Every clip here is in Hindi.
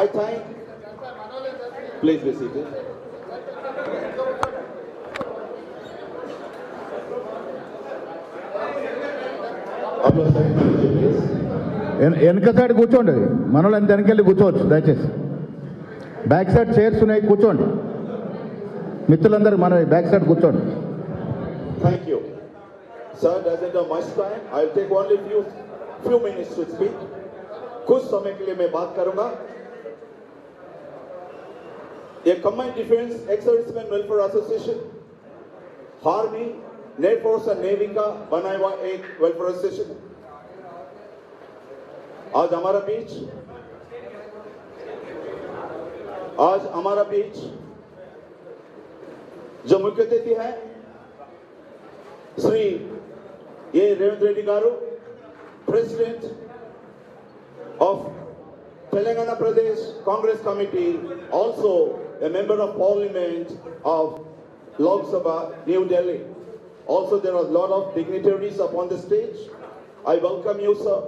I thank. Please be seated. వెనక సైడ్ కూర్చోండి, మనలో ఎంత వెనకెళ్ళి కూర్చోవచ్చు దయచేసి. బ్యాక్ సైడ్ చైర్స్ ఉన్నాయి, కూర్చోండి. మిత్రులందరూ మన బ్యాక్ సైడ్ కూర్చోండి. Thank you. Sir, doesn't have much time. I'll take only few minutes to speak. कुछ समय के लिए मैं बात करूंगा. ये combined defence ex-serviceman welfare association army, air force और नेवी का बनाया हुआ एक वेलफेयर एसोसिएशन आज हमारा बीच जो मुख्य अतिथि है श्री ए रेवंत रेड्डी गारू, president of Telangana Pradesh Congress Committee, also a member of Parliament of Lok Sabha, New Delhi. Also, there are a lot of dignitaries upon the stage. I welcome you, sir.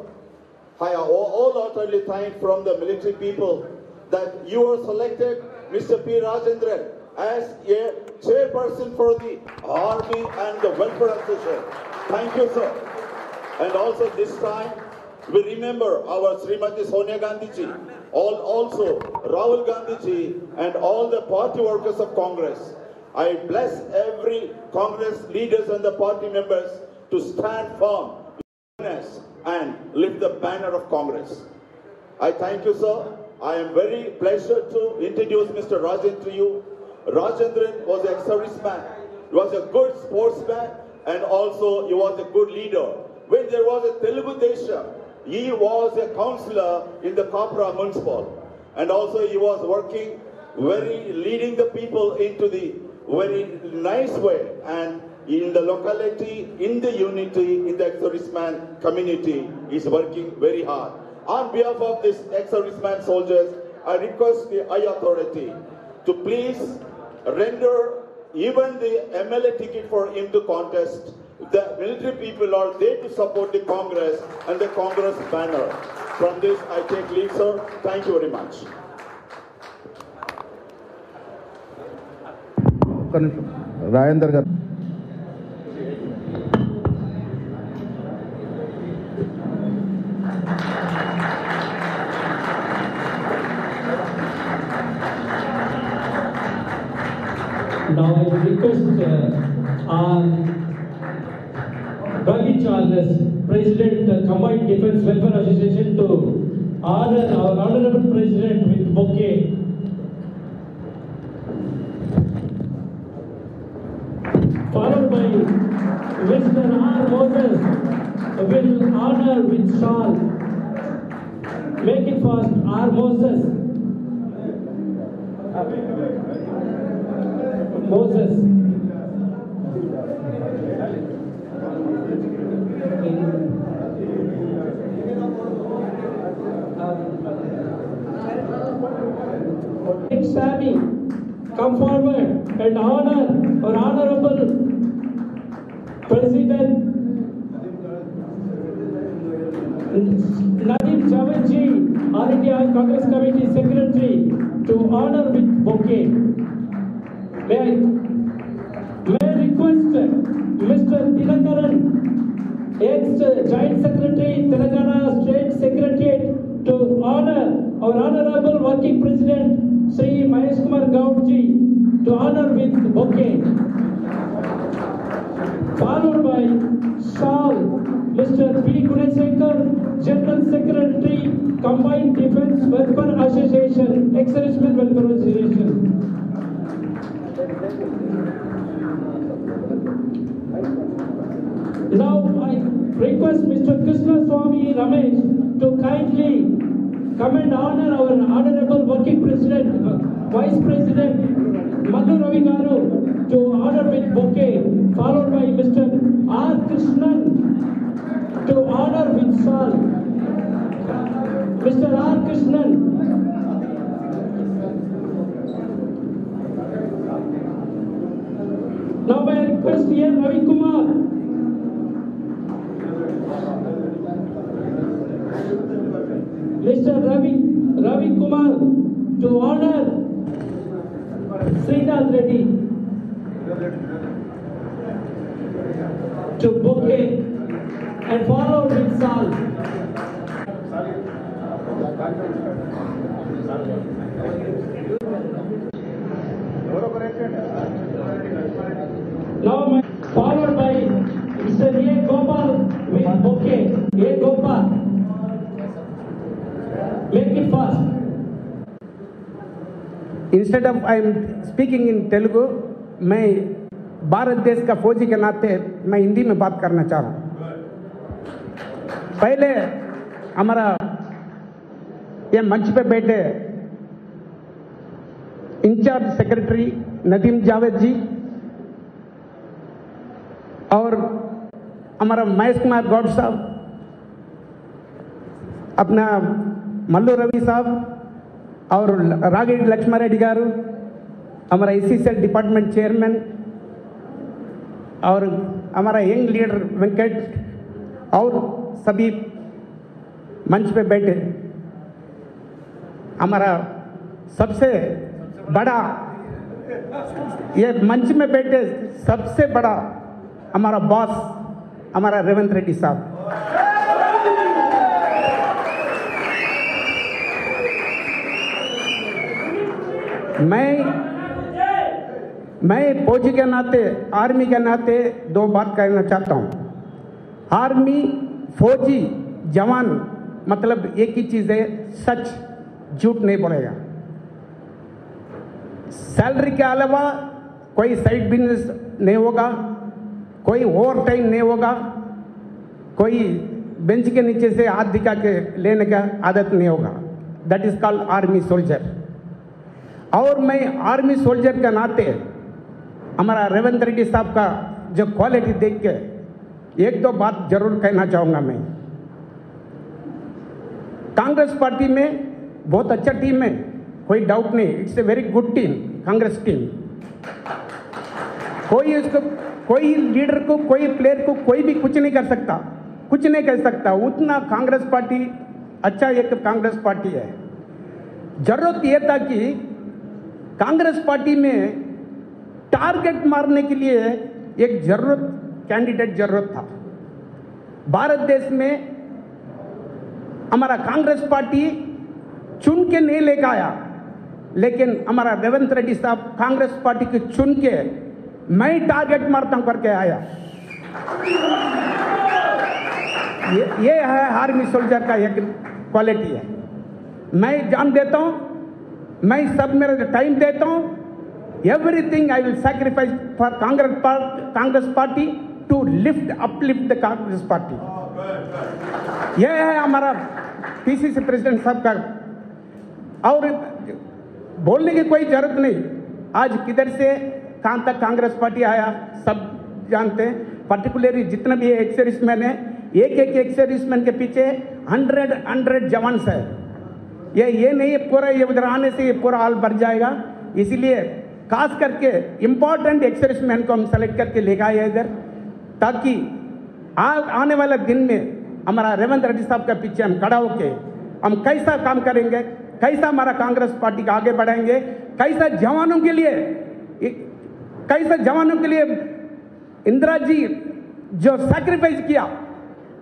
I wholeheartedly thank from the military people that you are selected, Mr. P. Rajendran, as a chairperson for the Army and the Welfare Association. Thank you, sir. And also this time, we remember our Srimati Sonia Gandhi ji, also Rahul Gandhi ji, and all the party workers of Congress. I bless every Congress leaders and the party members to stand firm and lift the banner of Congress. I thank you, sir. I am very pleased to introduce Mr. Rajendran to you. Rajendran was an ex-serviceman. He was a good sportsman, and also he was a good leader. When there was a Telugu Desha, he was a councillor in the Kapra municipal, and also he was working leading the people into the very nice way, and in the locality, in the unity, in the ex-serviceman community, is working very hard. On behalf of this ex-serviceman soldiers, I request the high authority to please render even the MLA ticket for him to contest. The military people are there to support the Congress and the Congress banner. From this, I take leave, sir. Thank you very much. Rajendra garu. Now I request Ravi Charles, President Combined Defense Welfare Association, to honor our Honorable President with bouquet. Followed by Mr. R. Moses will honor with shawl. Make it fast, R. Moses. Moses. Sammy, come forward and honor our Honorable President Nadeem Javadji, All India Congress Committee Secretary, to honor with bouquet. May I request Mr. Dinakaran, ex-Joint Secretary, Telangana State Secretariat, to honor our Honorable Working President Sri Mahesh Kumar Gaudji, to honor with bouquet. Followed by shawl, Mr. P. Gunasekar, General Secretary, Combined Defense Welfare Association, Ex-Servicemen Welfare Association. Now I request Mr. Krishna Swami Ramesh to kindly come and honor our Honorable Working President, Vice President Madhu Ravi Garu, to honor with bouquet, followed by Mr. R. Krishnan to honor with shawl. Mr. R. Krishnan. Now I request here Ravi Kumar. Mr. Ravi Kumar to honor Srinath Reddy to bouquet and followed with sal. Now followed by Mr. A. Gopal with bouquet. A. Gopal. Make it fast. Instead of I am speaking in Telugu, मैं भारत देश का फौजी के नाते मैं हिंदी में बात करना चाह रहा हूँ। पहले हमारा ये मंच पे बैठे इंचार्ज सेक्रेटरी नदीम जावेद जी और हमारा महेश कुमार गौड साहब, अपना मल्लू रवि साहब और रागिडी लक्ष्मारेड्डी गारू, हमारा एससीएल डिपार्टमेंट चेयरमैन और हमारा यंग लीडर वेंकट और सभी मंच पे बैठे, हमारा सबसे बड़ा ये मंच में बैठे सबसे बड़ा हमारा बॉस हमारा रेवंत रेड्डी साहब, मैं फौजी के नाते आर्मी के नाते दो बात कहना चाहता हूँ। आर्मी फौजी जवान मतलब एक ही चीज़ है, सच झूठ नहीं बोलेगा। सैलरी के अलावा कोई साइड बिजनेस नहीं होगा, कोई ओवर टाइम नहीं होगा, कोई बेंच के नीचे से हाथ दिखा के लेने का आदत नहीं होगा। That is called army soldier. और मैं आर्मी सोल्जर के नाते हमारा रेवंत रेड्डी साहब का जो क्वालिटी देख के एक दो बात जरूर कहना चाहूँगा। मैं कांग्रेस पार्टी में बहुत अच्छा टीम है, कोई डाउट नहीं, it's a very good team Congress team. कोई इसको कोई लीडर को कोई प्लेयर को कोई भी कुछ नहीं कर सकता, कुछ नहीं कह सकता, उतना कांग्रेस पार्टी अच्छा एक कांग्रेस पार्टी है। जरूरत यह था कि कांग्रेस पार्टी में टारगेट मारने के लिए एक कैंडिडेट जरूरत था। भारत देश में हमारा कांग्रेस पार्टी चुन के नहीं लेकर आया, लेकिन हमारा रेवंत रेड्डी साहब कांग्रेस पार्टी को चुन के मैं टारगेट मारता हूं करके आया। ये है आर्मी सोल्जर का एक क्वालिटी है। मैं जान देता हूं, मैं सब मेरा टाइम देता हूं, everything I will sacrifice for Congress party to uplift the Congress party. यह है हमारा पीसीसी प्रेसिडेंट साहब का। और बोलने की कोई जरूरत नहीं, आज किधर से कहां तक कांग्रेस पार्टी आया सब जानते हैं। पर्टिकुलरली जितना भी एक्स सर्विसमैन है, एक एक्स सर्विसमैन के पीछे 100 जवान्स है। ये नहीं है पूरा, ये उधर आने से ये पूरा हाल भर जाएगा। इसीलिए खास करके इंपॉर्टेंट एक्स सर्विसमैन को हम सेलेक्ट करके लेकर आए इधर, ताकि आने वाले दिन में हमारा रेवंत रेड्डी साहब के पीछे हम खड़ा होके हम कैसा काम करेंगे, कैसा हमारा कांग्रेस पार्टी का आगे बढ़ाएंगे, कैसा जवानों के लिए इंदिरा जी जो सैक्रिफाइस किया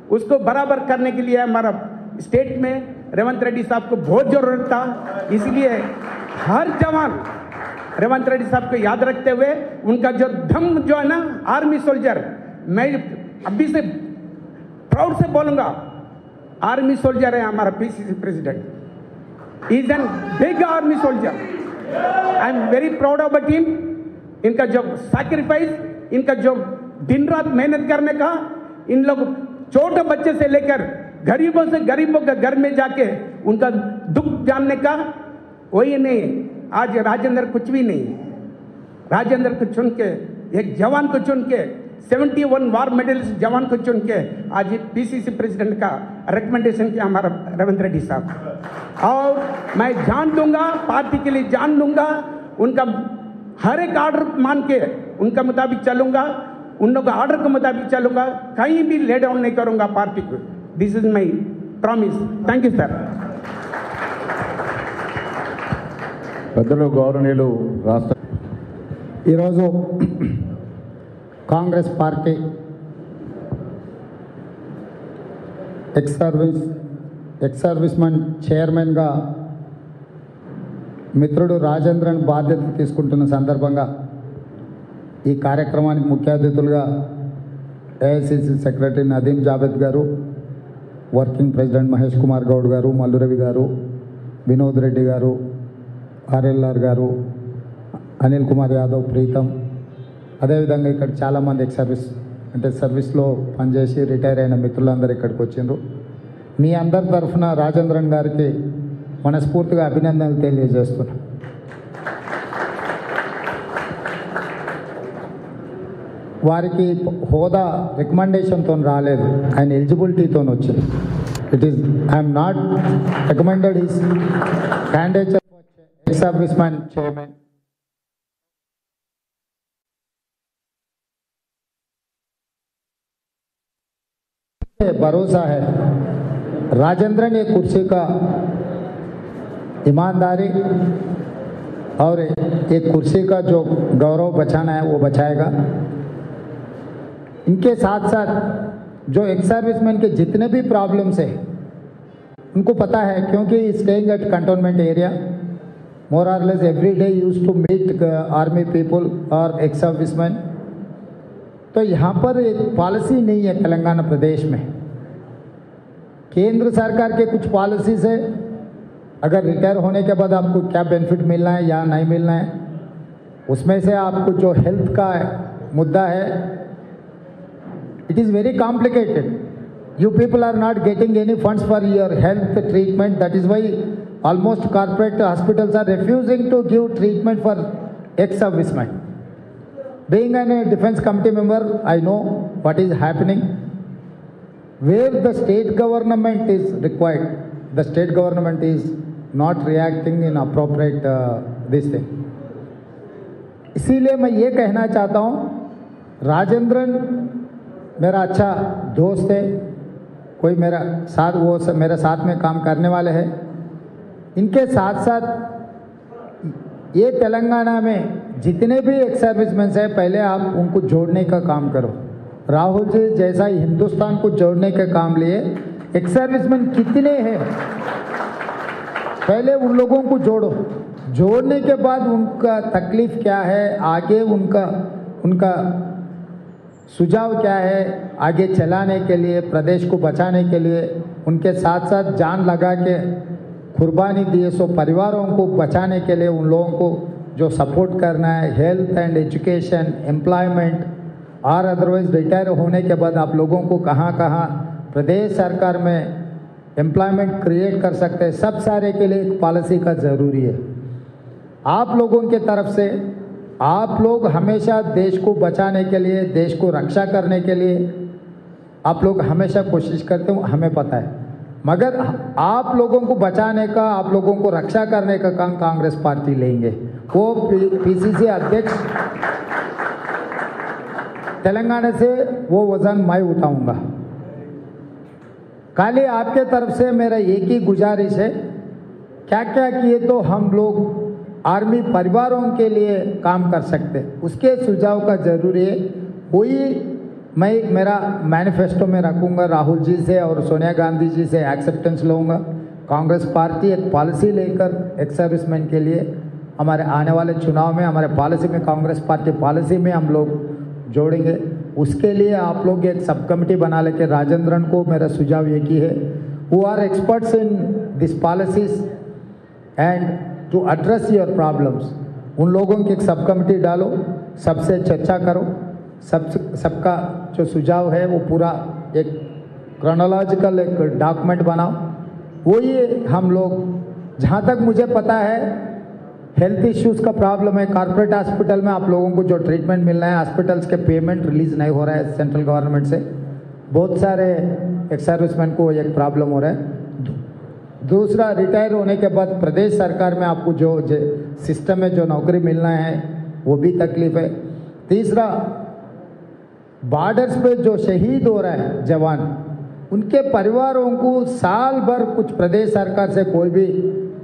उसको बराबर करने के लिए हमारा स्टेट में रेवंत रेड्डी साहब को बहुत जरूरत था। इसलिए हर जवान रेवंत रेड्डी साहब को याद रखते हुए उनका जो दम जो है ना आर्मी सोल्जर, मैं अभी से प्राउड से बोलूंगा, आर्मी सोल्जर है हमारा PCC president, is an big army soldier. I am very proud of the team. इनका जो सैक्रिफाइस, इनका जो दिन रात मेहनत करने का, इन लोग छोटे बच्चे से लेकर गरीबों से गरीबों के घर में जाके उनका दुख जानने का वही नहीं। आज राजेंद्र कुछ भी नहीं, राजेंद्र को चुन के एक जवान को चुन के 71 वार मेडलिस्ट जवान को चुन के आज पीसीसी प्रेसिडेंट का रिकमेंडेशन किया हमारा रेवंत रेड्डी साहब। और मैं जान दूंगा, पार्टी के लिए जान दूंगा, उनका हर एक ऑर्डर मान के उनका मुताबिक चलूंगा, उन लोगों का ऑर्डर के मुताबिक चलूंगा, कहीं भी ले डाउन नहीं करूंगा पार्टी को। This is my promise. Thank you sir. పెద్దలు గౌరవనీయులు రాష్ట్ర ఈరోజు కాంగ్రెస్ పార్టీ ఎక్స్ సర్వీస్మెన్ చైర్మన్గా మిత్రుడు రాజేంద్రన్ బాధ్యత తీసుకుంటున్న సందర్భంగా ఈ కార్యక్రమానికి ముఖ్య అతిథులుగా ఏఐసిసి సెక్రటరీ నదీం జావేద్ గారు, వర్కింగ్ ప్రెసిడెంట్ మహేష్ కుమార్ గౌడ్ గారు, మల్లు రవి గారు, వినోద్ రెడ్డి గారు, ఆర్ఎల్ఆర్ గారు, అనిల్ కుమార్ యాదవ్, ప్రీతం, అదేవిధంగా ఇక్కడ చాలామంది సర్వీస్లో పనిచేసి రిటైర్ అయిన మిత్రులందరూ ఇక్కడికి వచ్చిండ్రు. మీ అందరి తరఫున రాజేంద్రన్ గారికి మనస్ఫూర్తిగా అభినందనలు తెలియజేస్తున్నాను. వారికి హోదా రికమెండేషన్తో రాలేదు, ఆయన ఎలిజిబిలిటీతో వచ్చింది. It is I'm not recommended is candidature for servicemen chairman. भरोसा है राजेंद्रन ये कुर्सी का ईमानदारी और एक कुर्सी का जो गौरव बचाना है वो बचाएगा. इनके साथ साथ जो एक्स सर्विसमैन के जितने भी प्रॉब्लम्स है उनको पता है, क्योंकि staying at cantonment area more और less every day use to meet army people और एक्स सर्विसमैन. तो यहाँ पर एक पॉलिसी नहीं है तेलंगाना प्रदेश में. केंद्र सरकार के कुछ पॉलिसीज है, अगर रिटायर होने के बाद आपको क्या बेनिफिट मिलना है या नहीं मिलना है. उसमें से आपको जो हेल्थ का मुद्दा है, it is very complicated. You people are not getting any funds for your health treatment. That is why almost corporate hospitals are refusing to give treatment for ex serviceman. Being a defense committee member, I know what is happening. Where the state government is required, the state government is not reacting in appropriate this thing. इसीलिए मैं ये कहना चाहता हूँ, राजेंद्रन मेरा अच्छा दोस्त है, कोई मेरे साथ में काम करने वाले हैं. इनके साथ साथ ये तेलंगाना में जितने भी एक्स सर्विसमैन हैं, पहले आप उनको जोड़ने का काम करो. राहुल जी जैसा ही हिंदुस्तान को जोड़ने का काम लिए, एक्स सर्विसमैन कितने हैं पहले उन लोगों को जोड़ो. जोड़ने के बाद उनका तकलीफ क्या है, आगे उनका सुझाव क्या है, आगे चलाने के लिए, प्रदेश को बचाने के लिए उनके साथ साथ जान लगा के कुर्बानी दिए. सो परिवारों को बचाने के लिए उन लोगों को जो सपोर्ट करना है, हेल्थ एंड एजुकेशन, एम्प्लॉयमेंट और अदरवाइज रिटायर होने के बाद आप लोगों को कहाँ कहाँ प्रदेश सरकार में एम्प्लॉयमेंट क्रिएट कर सकते हैं, सब सारे के लिए एक पॉलिसी का ज़रूरी है. आप लोगों के तरफ से आप लोग हमेशा देश को बचाने के लिए, देश को रक्षा करने के लिए आप लोग हमेशा कोशिश करते हो, हमें पता है. मगर आप लोगों को बचाने का, आप लोगों को रक्षा करने का काम कांग्रेस पार्टी लेंगे. वो पीसीसी अध्यक्ष तेलंगाना से वो वजन मैं उठाऊंगा. खाली आपके तरफ से मेरा एक ही गुजारिश है, क्या क्या किए तो हम लोग आर्मी परिवारों के लिए काम कर सकते, उसके सुझाव का जरूरी है. वही मैं मेरा मैनिफेस्टो में रखूंगा. राहुल जी से और सोनिया गांधी जी से एक्सेप्टेंस लूँगा. कांग्रेस पार्टी एक पॉलिसी लेकर एक्स सर्विसमैन के लिए हमारे आने वाले चुनाव में हमारे पॉलिसी में, कांग्रेस पार्टी पॉलिसी में हम लोग जोड़ेंगे. उसके लिए आप लोग एक सब कमेटी बना लेके राजेंद्रन को मेरा सुझाव ये की है, who are experts in this policies and to address your problems. उन लोगों की एक सब कमेटी डालो, सबसे चर्चा करो, सबका जो सुझाव है वो पूरा एक क्रोनोलॉजिकल एक डॉक्यूमेंट बनाओ. वही हम लोग, जहाँ तक मुझे पता है हेल्थ इश्यूज़ का प्रॉब्लम है. कॉर्पोरेट हॉस्पिटल में आप लोगों को जो ट्रीटमेंट मिल रहा है, हॉस्पिटल्स के पेमेंट रिलीज़ नहीं हो रहा है सेंट्रल गवर्नमेंट से. बहुत सारे एक्स सर्विसमैन को एक प्रॉब्लम हो रहा है. दूसरा, रिटायर होने के बाद प्रदेश सरकार में आपको जो सिस्टम में जो नौकरी मिलना है वो भी तकलीफ है. तीसरा, बॉर्डर्स पे जो शहीद हो रहा है जवान, उनके परिवारों को साल भर कुछ प्रदेश सरकार से कोई भी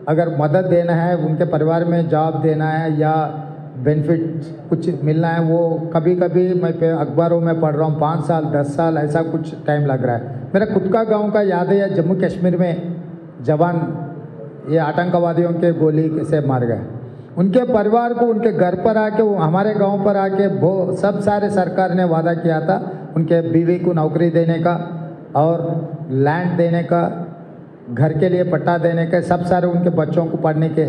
अगर मदद देना है, उनके परिवार में जॉब देना है या बेनिफिट कुछ मिलना है, वो कभी कभी मैं अखबारों में पढ़ रहा हूँ 5 साल 10 साल ऐसा कुछ टाइम लग रहा है। मेरा खुद का गांव का याद है, जम्मू कश्मीर में जवान ये आतंकवादियों के गोली से मार गए। उनके परिवार को उनके घर पर आके, वो हमारे गांव पर आके वो सब सारे सरकार ने वादा किया था उनके बीवी को नौकरी देने का और लैंड देने का, घर के लिए पट्टा देने का, सब सारे उनके बच्चों को पढ़ने के,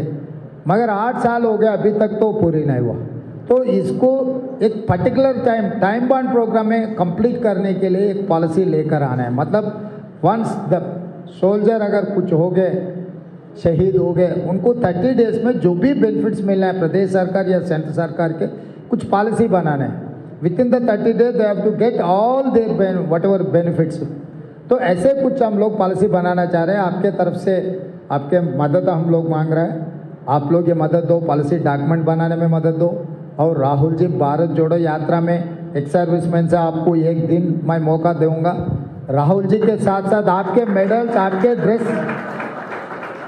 मगर 8 साल हो गए अभी तक तो पूरी नहीं हुआ। तो इसको एक पर्टिकुलर टाइम बाउंड प्रोग्राम में कंप्लीट करने के लिए एक पॉलिसी लेकर आना है। मतलब वंस द सोल्जर अगर कुछ हो गए, शहीद हो गए, उनको 30 डेज में जो भी बेनिफिट्स मिलना है प्रदेश सरकार या सेंट्रल सरकार के, कुछ पॉलिसी बनाना है। Within the 30 days they have to get all their whatever benefits. तो ऐसे कुछ हम लोग पॉलिसी बनाना चाह रहे हैं। आपके तरफ से आपके मदद हम लोग मांग रहे हैं। आप लोग ये मदद दो, पॉलिसी डॉक्यूमेंट बनाने में मदद दो। और राहुल जी, भारत जोड़ो यात्रा में एक सर्विसमैन से आपको एक दिन मैं मौका दूंगा। राहुल जी के साथ साथ आपके मेडल्स, आपके ड्रेस,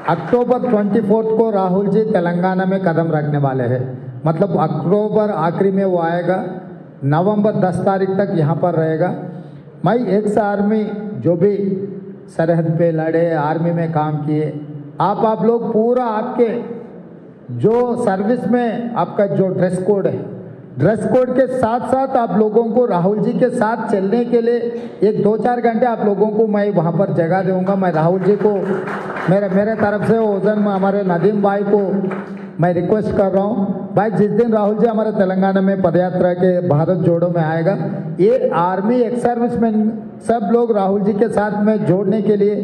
अक्टूबर 24 को राहुल जी तेलंगाना में कदम रखने वाले हैं। मतलब अक्टूबर आखिरी में वो आएगा, नवंबर 10 तारीख तक यहाँ पर रहेगा। मैं एक्स आर्मी जो भी सरहद पे लड़े, आर्मी में काम किए, आप लोग पूरा आपके जो सर्विस में आपका जो ड्रेस कोड है, ड्रेस कोड के साथ साथ आप लोगों को राहुल जी के साथ चलने के लिए एक 2-4 घंटे आप लोगों को मैं वहाँ पर जगह दूंगा। मैं राहुल जी को मेरे तरफ से ओजन में हमारे नदीम भाई को मैं रिक्वेस्ट कर रहा हूँ, भाई जिस दिन राहुल जी हमारे तेलंगाना में पदयात्रा के भारत जोड़ो में आएगा, ये आर्मी एक्स सर्विसमैन सब लोग राहुल जी के साथ में जोड़ने के लिए,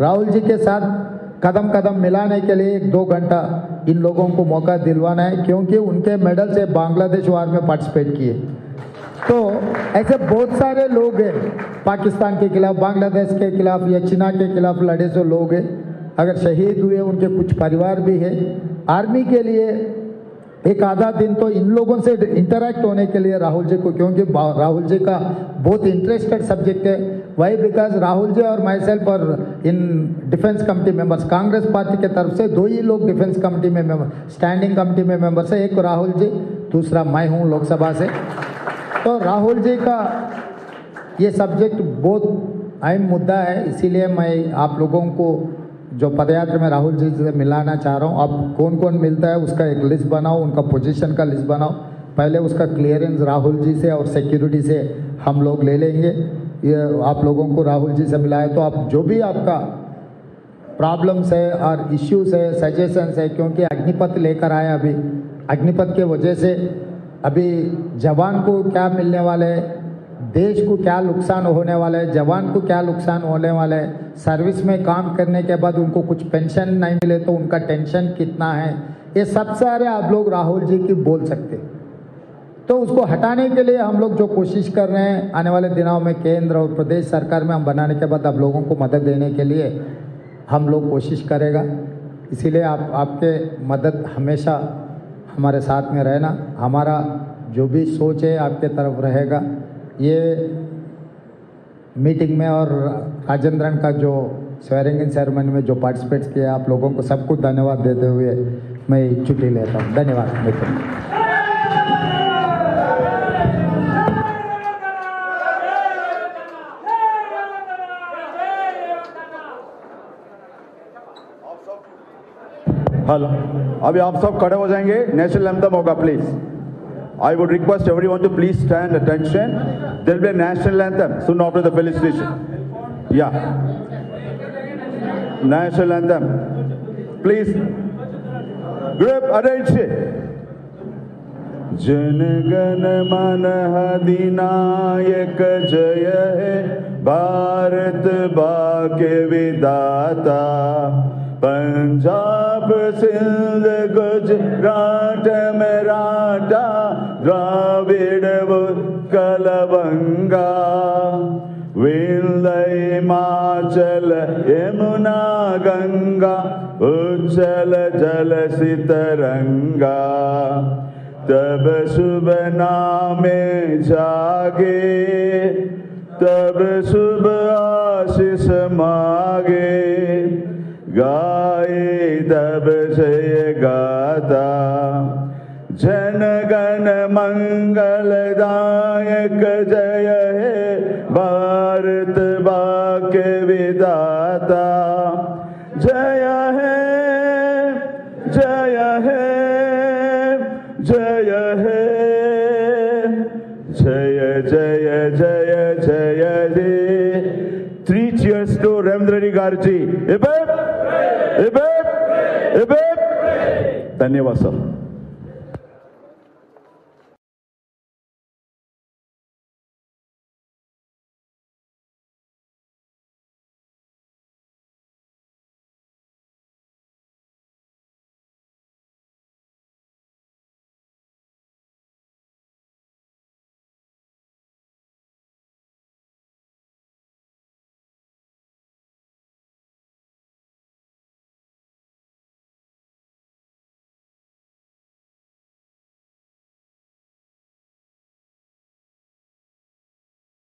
राहुल जी के साथ कदम कदम मिलाने के लिए 1-2 घंटा इन लोगों को मौका दिलवाना है, क्योंकि उनके मेडल से बांग्लादेश वार में पार्टिसिपेट किए। तो ऐसे बहुत सारे लोग हैं पाकिस्तान के खिलाफ, बांग्लादेश के खिलाफ या चीना के खिलाफ लड़े जो लोग हैं, अगर शहीद हुए उनके कुछ परिवार भी है। आर्मी के लिए एक आधा दिन तो इन लोगों से इंटरेक्ट होने के लिए राहुल जी को, क्योंकि राहुल जी का बहुत इंटरेस्टेड सब्जेक्ट है। वाई बिकॉज राहुल जी और माई सेल्फ और in defence committee members, Congress party के तरफ से 2 ही लोग डिफेंस कमेटी में मेंबर, स्टैंडिंग कमेटी में मेंबर्स है, एक राहुल जी, दूसरा मैं हूँ लोकसभा से। तो राहुल जी का ये सब्जेक्ट बहुत अहम मुद्दा है, इसीलिए मैं आप लोगों को जो पदयात्रा में राहुल जी से मिलाना चाह रहा हूँ। अब कौन कौन मिलता है उसका एक लिस्ट बनाओ, उनका पोजीशन का लिस्ट बनाओ। पहले उसका क्लियरेंस राहुल जी से और सिक्योरिटी से हम लोग ले लेंगे। ये आप लोगों को राहुल जी से मिला है तो आप जो भी आपका प्रॉब्लम्स है और इश्यूज है, सजेशंस है, क्योंकि अग्निपथ लेकर आए अभी, अग्निपथ के वजह से अभी जवान को क्या मिलने वाले है, देश को क्या नुकसान होने वाला है, जवान को क्या नुकसान होने वाला है, सर्विस में काम करने के बाद उनको कुछ पेंशन नहीं मिले तो उनका टेंशन कितना है, ये सब सारे आप लोग राहुल जी की बोल सकते। तो उसको हटाने के लिए हम लोग जो कोशिश कर रहे हैं, आने वाले दिनों में केंद्र और प्रदेश सरकार में हम बनाने के बाद आप लोगों को मदद देने के लिए हम लोग कोशिश करेगा। इसीलिए आपके मदद हमेशा हमारे साथ में रहना, हमारा जो भी सोच है आपके तरफ रहेगा। ये मीटिंग में और राजेंद्रन का जो स्वेरिंग इन सेरेमनी में जो पार्टिसिपेट किया, आप लोगों को सबको धन्यवाद देते हुए मैं छुट्टी लेता हूँ। धन्यवाद मित्र। हेलो, अभी आप सब खड़े हो जाएंगे, नेशनल एंथम होगा please. I would request everyone to please stand attention. There will be a national anthem soon after the felicitation. Yeah. National anthem. Please. Group attention. Jana Gana मन अधिनायक जय है, भारत बाके विधाता, पंजाब सिंध गुजरात मराठा, द्राविड़ उत्कल बंगा, विंध्य हिमाचल यमुना गंगा, उज्जल जल सितरंगा, तब शुभ नामे जागे, तब शुभ आशीष मागे, गाए तब से ये गाता, जन गण मंगलदायक जय हे भारत भाग्य विधाता। जय है जय है जय है, जय जय जय जय हे। 3 cheers to Revanth Reddy Garuji. Hip hip, hip hip, hip hip. धन्यवाद सर।